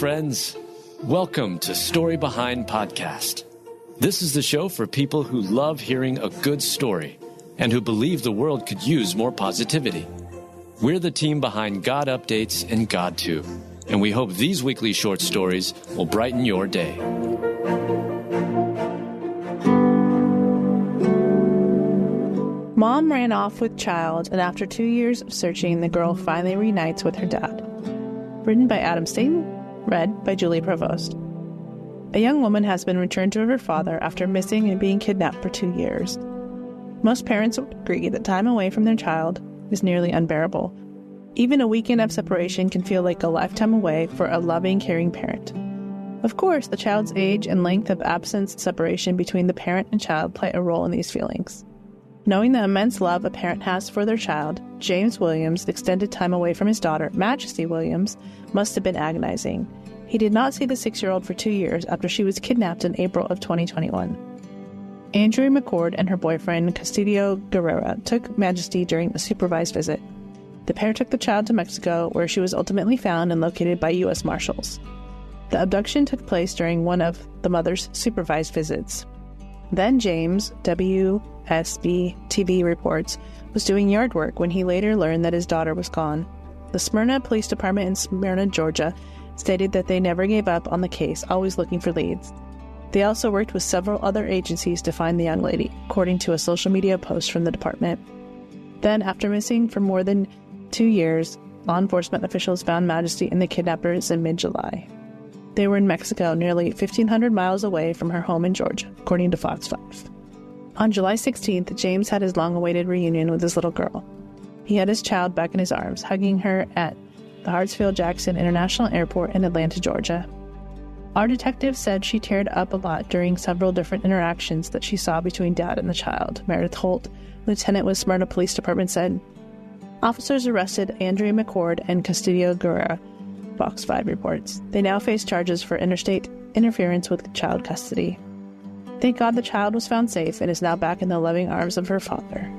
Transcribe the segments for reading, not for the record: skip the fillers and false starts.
friends. Welcome to Story Behind Podcast. This is the show for people who love hearing a good story and who believe the world could use more positivity. We're the team behind God Updates and God Too, and we hope these weekly short stories will brighten your day. Mom ran off with child, and after 2 years of searching, the girl finally reunites with her dad. Written by Adam Staten, read by Julie Provost. A young woman has been returned to her father after missing and being kidnapped for 2 years. Most parents would agree that time away from their child is nearly unbearable. Even a weekend of separation can feel like a lifetime away for a loving, caring parent. Of course, the child's age and length of absence separation between the parent and child play a role in these feelings. Knowing the immense love a parent has for their child, James Williams' extended time away from his daughter, Majesty Williams, must have been agonizing. He did not see the 6-year-old for 2 years after she was kidnapped in April of 2021. Andrea McCord and her boyfriend, Custodio Guerrera, took Majesty during a supervised visit. The pair took the child to Mexico, where she was ultimately found and located by U.S. Marshals. The abduction took place during one of the mother's supervised visits. Then James, WSB TV reports, was doing yard work when he later learned that his daughter was gone. The Smyrna Police Department in Smyrna, Georgia, stated that they never gave up on the case, always looking for leads. They also worked with several other agencies to find the young lady, according to a social media post from the department. Then, after missing for more than 2 years, law enforcement officials found Majesty and the kidnappers in mid-July. They were in Mexico, nearly 1,500 miles away from her home in Georgia, according to Fox 5. On July 16th, James had his long-awaited reunion with his little girl. He had his child back in his arms, hugging her at the Hartsfield-Jackson International Airport in Atlanta, Georgia. Our detective said she teared up a lot during several different interactions that she saw between Dad and the child, Meredith Holt, lieutenant with Smyrna Police Department, said. Officers arrested Andrea McCord and Custodio Guerrera, Fox 5 reports. They now face charges for interstate interference with child custody. Thank God the child was found safe and is now back in the loving arms of her father.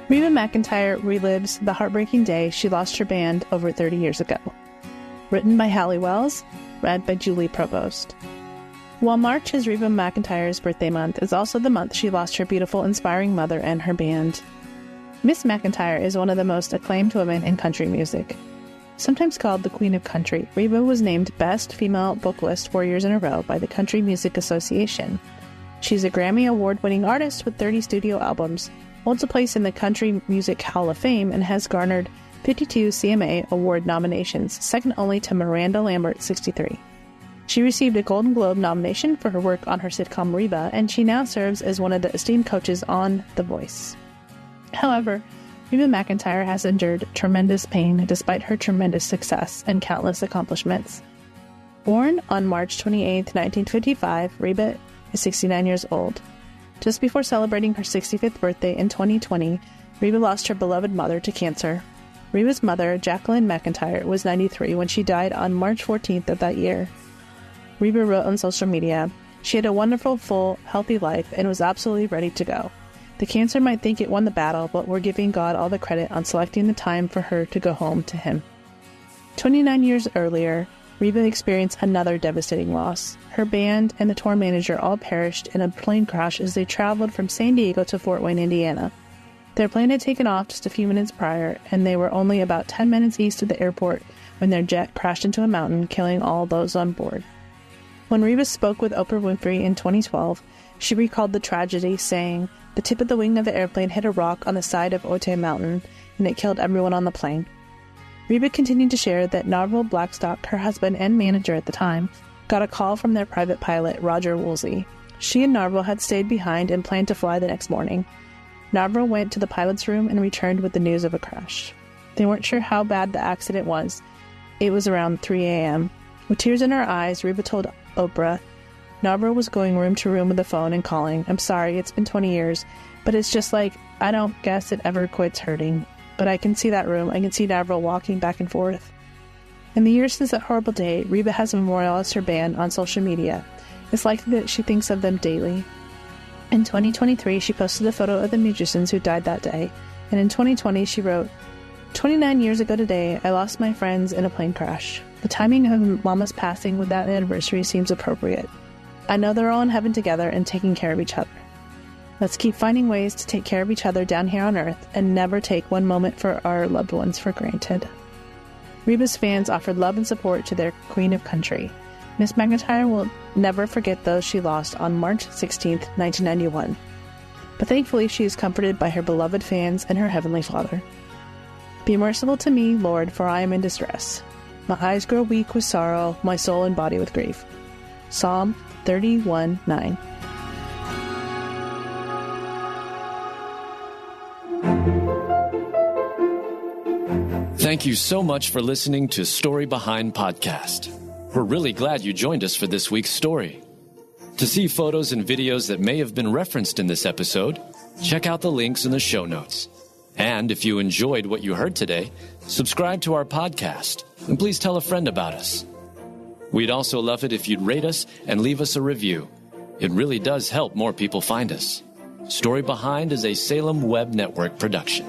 Reba McEntire relives the heartbreaking day she lost her band over 30 years ago. Written by Hallie Wells, read by Julie Provost. While March is Reba McEntire's birthday month, it's also the month she lost her beautiful, inspiring mother and her band. Miss McEntire is one of the most acclaimed women in country music. Sometimes called the Queen of Country, Reba was named Best Female Vocalist 4 years in a row by the Country Music Association. She's a Grammy Award-winning artist with 30 studio albums, holds a place in the Country Music Hall of Fame, and has garnered 52 CMA Award nominations, second only to Miranda Lambert's 63. She received a Golden Globe nomination for her work on her sitcom Reba, and she now serves as one of the esteemed coaches on The Voice. However, Reba McEntire has endured tremendous pain despite her tremendous success and countless accomplishments. Born on March 28, 1955, Reba is 69 years old. Just before celebrating her 65th birthday in 2020, Reba lost her beloved mother to cancer. Reba's mother, Jacqueline McEntire, was 93 when she died on March 14th of that year. Reba wrote on social media, "She had a wonderful, full, healthy life and was absolutely ready to go. The cancer might think it won the battle, but we're giving God all the credit on selecting the time for her to go home to Him." 29 years earlier, Reba experienced another devastating loss. Her band and the tour manager all perished in a plane crash as they traveled from San Diego to Fort Wayne, Indiana. Their plane had taken off just a few minutes prior, and they were only about 10 minutes east of the airport when their jet crashed into a mountain, killing all those on board. When Reba spoke with Oprah Winfrey in 2012, she recalled the tragedy, saying, "The tip of the wing of the airplane hit a rock on the side of Otay Mountain, and it killed everyone on the plane." Reba continued to share that Narvel Blackstock, her husband and manager at the time, got a call from their private pilot, Roger Woolsey. She and Narvel had stayed behind and planned to fly the next morning. Narvel went to the pilot's room and returned with the news of a crash. They weren't sure how bad the accident was. It was around 3 a.m. With tears in her eyes, Reba told Oprah, "Narvel was going room to room with the phone and calling, 'I'm sorry, it's been 20 years, but it's just like, I don't guess it ever quits hurting. But I can see that room. I can see Narvel walking back and forth." In the years since that horrible day, Reba has memorialized her band on social media. It's likely that she thinks of them daily. In 2023, she posted a photo of the musicians who died that day, and in 2020, she wrote, 29 years ago today, I lost my friends in a plane crash. The timing of Mama's passing with that anniversary seems appropriate. I know they're all in heaven together and taking care of each other. Let's keep finding ways to take care of each other down here on Earth and never take one moment for our loved ones for granted. Reba's fans offered love and support to their Queen of Country. Miss McEntire will never forget those she lost on March 16, 1991. But thankfully, she is comforted by her beloved fans and her Heavenly Father. Be merciful to me, Lord, for I am in distress. My eyes grow weak with sorrow, my soul and body with grief. Psalm 31:9. Thank you so much for listening to Story Behind Podcast. We're really glad you joined us for this week's story. To see photos and videos that may have been referenced in this episode, check out the links in the show notes. And if you enjoyed what you heard today, subscribe to our podcast, and please tell a friend about us. We'd also love it if you'd rate us and leave us a review. It really does help more people find us. Story Behind is a Salem Web Network production.